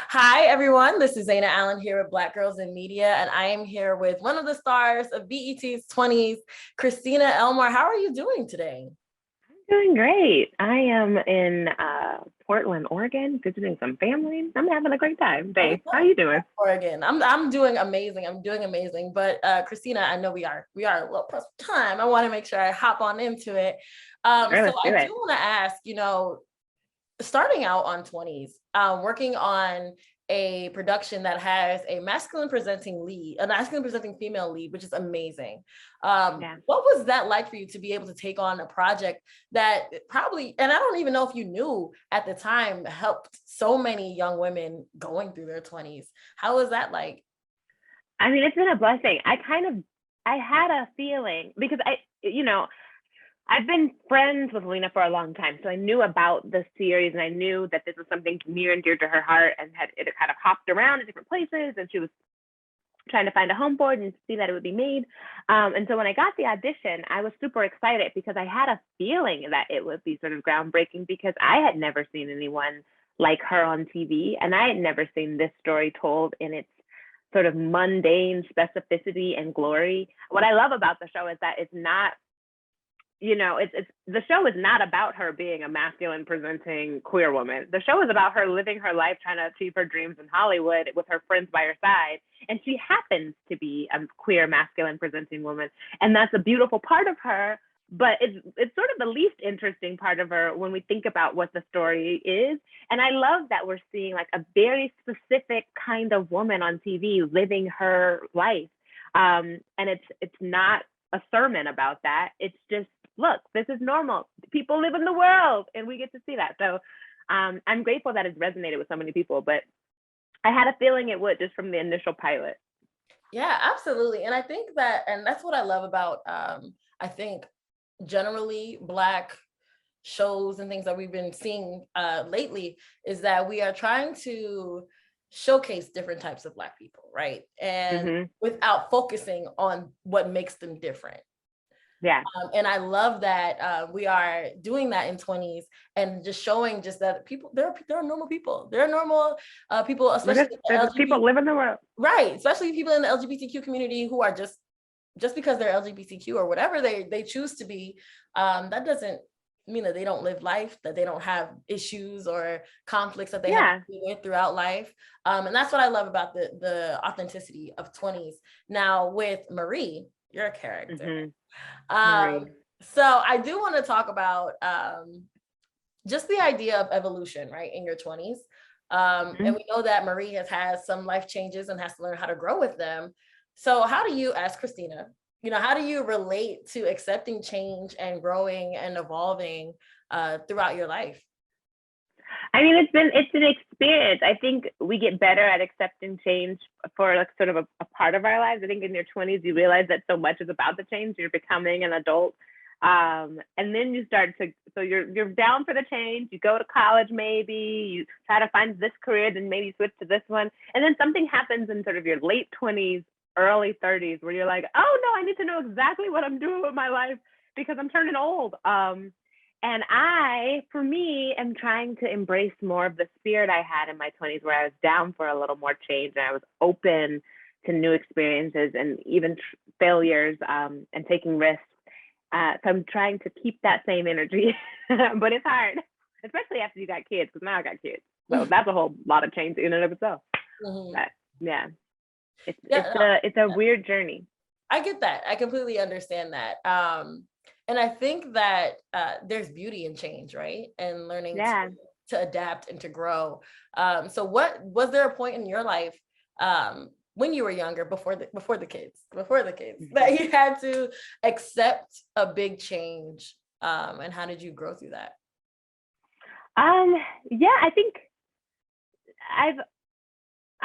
Hi, everyone. This is Zaina Allen here with Black Girls in Media, and I am here with one of the stars of BET's 20s, Christina Elmore. How are you doing today? Doing great. I am in Portland, Oregon, visiting some family. I'm having a great time. Oh, Hey, how yeah. you doing? Oregon. I'm doing amazing. I'm doing amazing. But Christina, I know we are a little pressed for time. I want to make sure I hop on into it. Sure, So let's I do do it. want to ask, starting out on 20s, working on a production that has a masculine presenting lead, a masculine presenting female lead, which is amazing. Yeah. What was that like for you to be able to take on a project that probably, and I don't even know if you knew at the time, helped so many young women going through their 20s? How was that like? I mean, it's been a blessing. I had a feeling because I've been friends with Lena for a long time, so I knew about the series and I knew that this was something near and dear to her heart, and had it kind of hopped around in different places, and she was trying to find a home board and see that it would be made. And so when I got the audition, I was super excited because I had a feeling that it would be sort of groundbreaking because I had never seen anyone like her on TV, and I had never seen this story told in its sort of mundane specificity and glory. What I love about the show is that it's not, it's the show is not about her being a masculine presenting queer woman. The show is about her living her life trying to achieve her dreams in Hollywood with her friends by her side, and she happens to be a queer masculine presenting woman, and that's a beautiful part of her. But it's sort of the least interesting part of her when we think about what the story is. And I love that we're seeing like a very specific kind of woman on TV living her life. And it's not a sermon about that. It's just, look, this is normal. People live in the world, and we get to see that. So I'm grateful that it's resonated with so many people, but I had a feeling it would just from the initial pilot. Yeah, absolutely. And I think that, and that's what I love about, I think generally Black shows and things that we've been seeing lately, is that we are trying to showcase different types of Black people, right? And Mm-hmm. without focusing on what makes them different. Yeah. And I love that we are doing that in 20s, and just showing just that people, there are normal people. There are normal people, especially They're just LGBT, people living the world. right? Especially people in the LGBTQ community who are just because they're LGBTQ or whatever they choose to be, that doesn't mean that they don't live life, that they don't have issues or conflicts that they have to Yeah. deal with throughout life. And that's what I love about the authenticity of 20s. Now with Marie, your character. Mm-hmm. Um, Marie. so I do want to talk about just the idea of evolution, right, in your 20s. And Mm-hmm. we know that Marie has had some life changes and has to learn how to grow with them. So how do you, as Christina, how do you relate to accepting change and growing and evolving throughout your life? I mean, it's an experience. I think we get better at accepting change for like sort of a part of our lives. I think in your 20s you realize that so much is about the change. You're becoming an adult, and then you start to, so you're down for the change. You go to college, maybe you try to find this career, then maybe switch to this one, and then something happens in sort of your late 20s, early 30s, where you're like, oh no, I need to know exactly what I'm doing with my life because I'm turning old. And for me, am trying to embrace more of the spirit I had in my 20s, where I was down for a little more change and I was open to new experiences and even failures, and taking risks. So I'm trying to keep that same energy, but it's hard, especially after you got kids, because now I got kids. So that's a whole lot of change in and of itself. Mhm. But yeah, Yeah, it's a weird journey. I get that. I completely understand that. And I think that there's beauty in change, right? And learning Yeah. to adapt and to grow. So what was there a point in your life when you were younger, before the kids, that you had to accept a big change? And how did you grow through that? Um, yeah, I think I've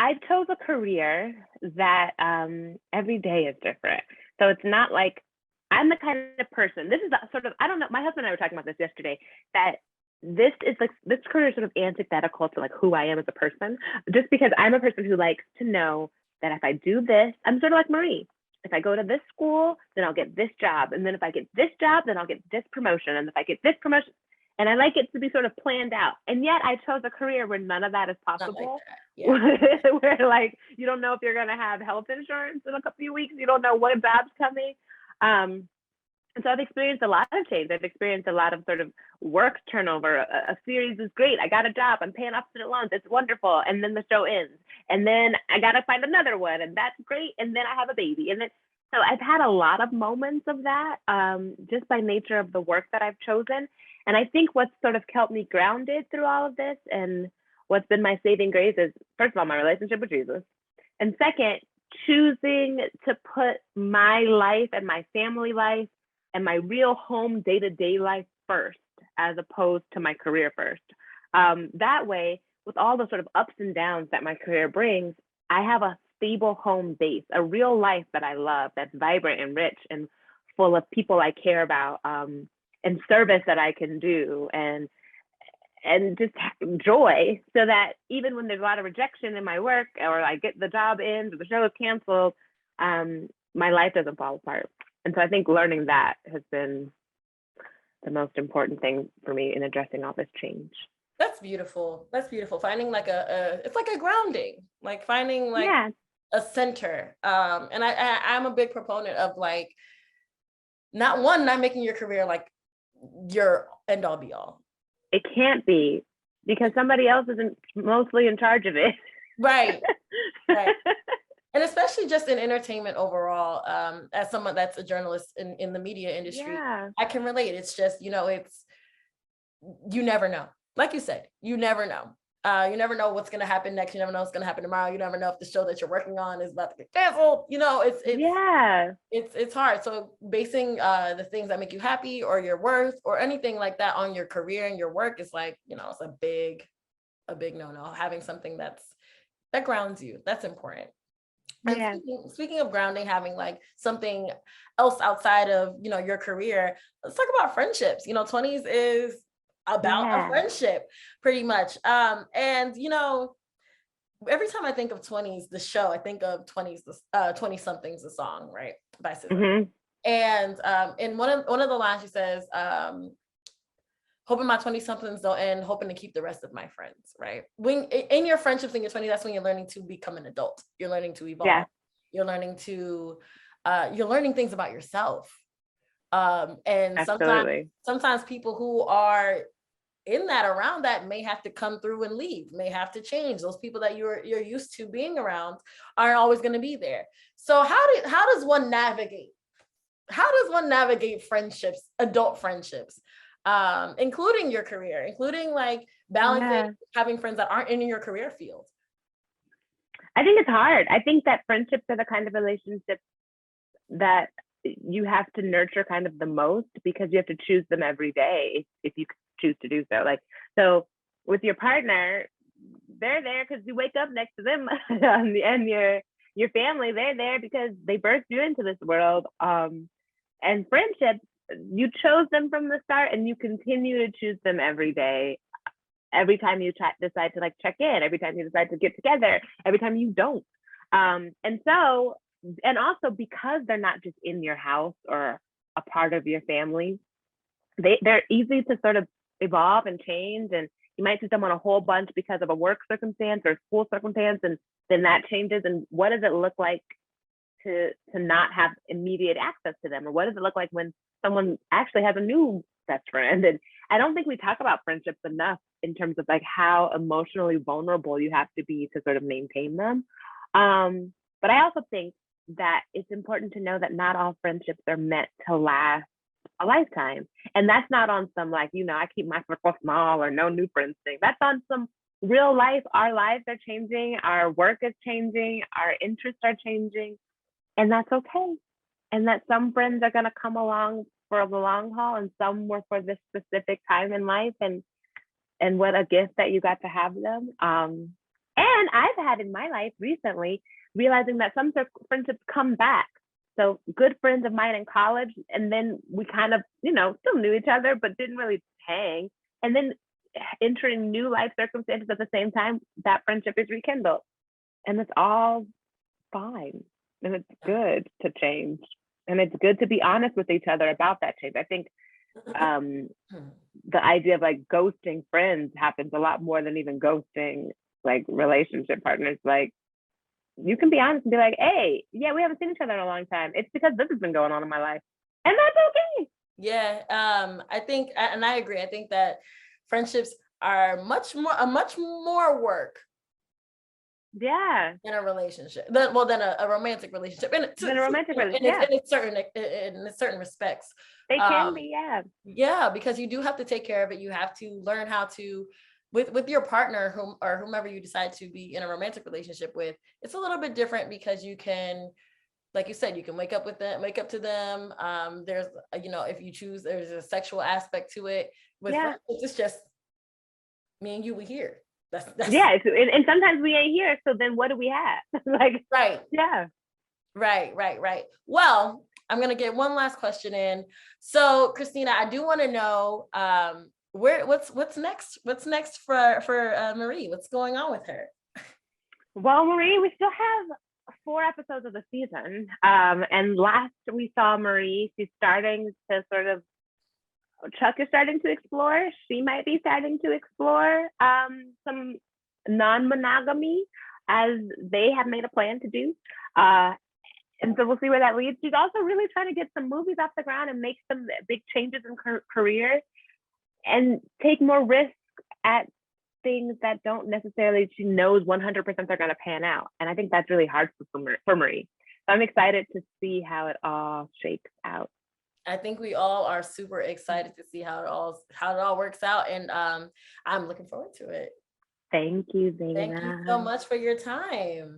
I chose a career that every day is different. So it's not like I'm the kind of person. This is a sort of, I don't know. My husband and I were talking about this yesterday. That this career is sort of antithetical to like who I am as a person. Just because I'm a person who likes to know that if I do this, I'm sort of like Marie. If I go to this school, then I'll get this job, and then if I get this job, then I'll get this promotion, and if I get this promotion, And I like it to be sort of planned out. And yet I chose a career where none of that is Not like possible. that. Yeah. Where like you don't know if you're gonna have health insurance in a couple of weeks. You don't know what job's coming. And so I've experienced a lot of change. I've experienced a lot of sort of work turnover. A series is great. I got a job. I'm paying off student loans. It's wonderful. And then the show ends. And then I got to find another one. And that's great. And then I have a baby. And then, so I've had a lot of moments of that just by nature of the work that I've chosen. And I think what's sort of kept me grounded through all of this and what's been my saving grace is, first of all, my relationship with Jesus. And second, choosing to put my life and my family life and my real home day-to-day life first, as opposed to my career first. That way, with all the sort of ups and downs that my career brings, I have a stable home base, a real life that I love, that's vibrant and rich and full of people I care about, and service that I can do, and just joy, so that even when there's a lot of rejection in my work, or I get the job ends or the show is canceled, my life doesn't fall apart. And so I think learning that has been the most important thing for me in addressing all this change. That's beautiful. That's beautiful. Finding like it's like a grounding, like finding like a center. And I'm a big proponent of like, not making your career like your end all be all. It can't be, because somebody else isn't mostly in charge of it. Right. Right. And especially just in entertainment overall, as someone that's a journalist in the media industry, I can relate. It's just, you never know. Like you said, you never know. You never know what's going to happen next. You never know what's going to happen tomorrow. You never know if the show that you're working on is about to get canceled. It's hard. So basing the things that make you happy or your worth or anything like that on your career and your work is like, it's a big no-no. Having something that grounds you, that's important. And speaking of grounding, having like something else outside of, your career, let's talk about friendships. 20s is about a friendship pretty much. And, every time I think of 20s, the show, I think of 20 somethings, the song, right? By SZA. Mm-hmm. And in one of the lines, she says, hoping my 20 somethings don't end, hoping to keep the rest of my friends, right? When in your friendships in your 20s, that's when you're learning to become an adult. You're learning to evolve. Yeah. You're learning things about yourself. And sometimes people who are in that, around that, may have to come through and leave, may have to change. Those people that you're used to being around aren't always going to be there. So how does one navigate friendships, adult friendships? Including your career, including like balancing having friends that aren't in your career field? I think it's hard. I think that friendships are the kind of relationships that you have to nurture kind of the most, because you have to choose them every day if you choose to do so. Like, so with your partner, they're there because you wake up next to them, and your family, they're there because they birthed you into this world. And friendships, you chose them from the start, and you continue to choose them every day. Every time you decide to like check in, every time you decide to get together, every time you don't. And also because they're not just in your house or a part of your family, they're easy to sort of evolve and change. And you might see someone a whole bunch because of a work circumstance or school circumstance, and then that changes. And what does it look like to not have immediate access to them? Or what does it look like when someone actually has a new best friend? And I don't think we talk about friendships enough in terms of like how emotionally vulnerable you have to be to sort of maintain them. But I also think that it's important to know that not all friendships are meant to last a lifetime. And that's not on some like, I keep my circle small or no new friends thing. That's on some real life. Our lives are changing. Our work is changing. Our interests are changing. And that's okay. And that some friends are going to come along for the long haul, and some were for this specific time in life. And what a gift that you got to have them. And I've had in my life recently, realizing that some friendships come back. So good friends of mine in college, and then we kind of, still knew each other, but didn't really hang. And then entering new life circumstances at the same time, that friendship is rekindled. And it's all fine. And it's good to change. And it's good to be honest with each other about that change. I think um, the idea of like ghosting friends happens a lot more than even ghosting like relationship partners. Like you can be honest and be like, hey, yeah, we haven't seen each other in a long time. It's because this has been going on in my life. And that's okay. Yeah, I think, and I agree. I think that friendships are much more work Yeah. in a relationship than a romantic relationship, and Than a romantic relationship. Yeah. in certain respects. They can be, yeah. Yeah, because you do have to take care of it. You have to learn how to, with your partner, whomever you decide to be in a romantic relationship with. It's a little bit different because you can, like you said, you can wake up to them. There's, if you choose, there's a sexual aspect to it. With Yeah. friends, it's just me and you. We here. That's Yeah. And sometimes we ain't here. So then what do we have? Like, right. yeah. Right. Well, I'm gonna get one last question in. So, Christina, I do want to know what's next? What's next for Marie? What's going on with her? Well, Marie, we still have 4 episodes of the season. And last we saw Marie, she's starting to sort of, Chuck is starting to explore. She might be starting to explore some non-monogamy, as they have made a plan to do. And so we'll see where that leads. She's also really trying to get some movies off the ground and make some big changes in her career and take more risks at things that don't necessarily, she knows 100% they're going to pan out. And I think that's really hard for Marie. So I'm excited to see how it all shakes out. I think we all are super excited to see how it all works out, and I'm looking forward to it. Thank you, Zaina. Thank you so much for your time.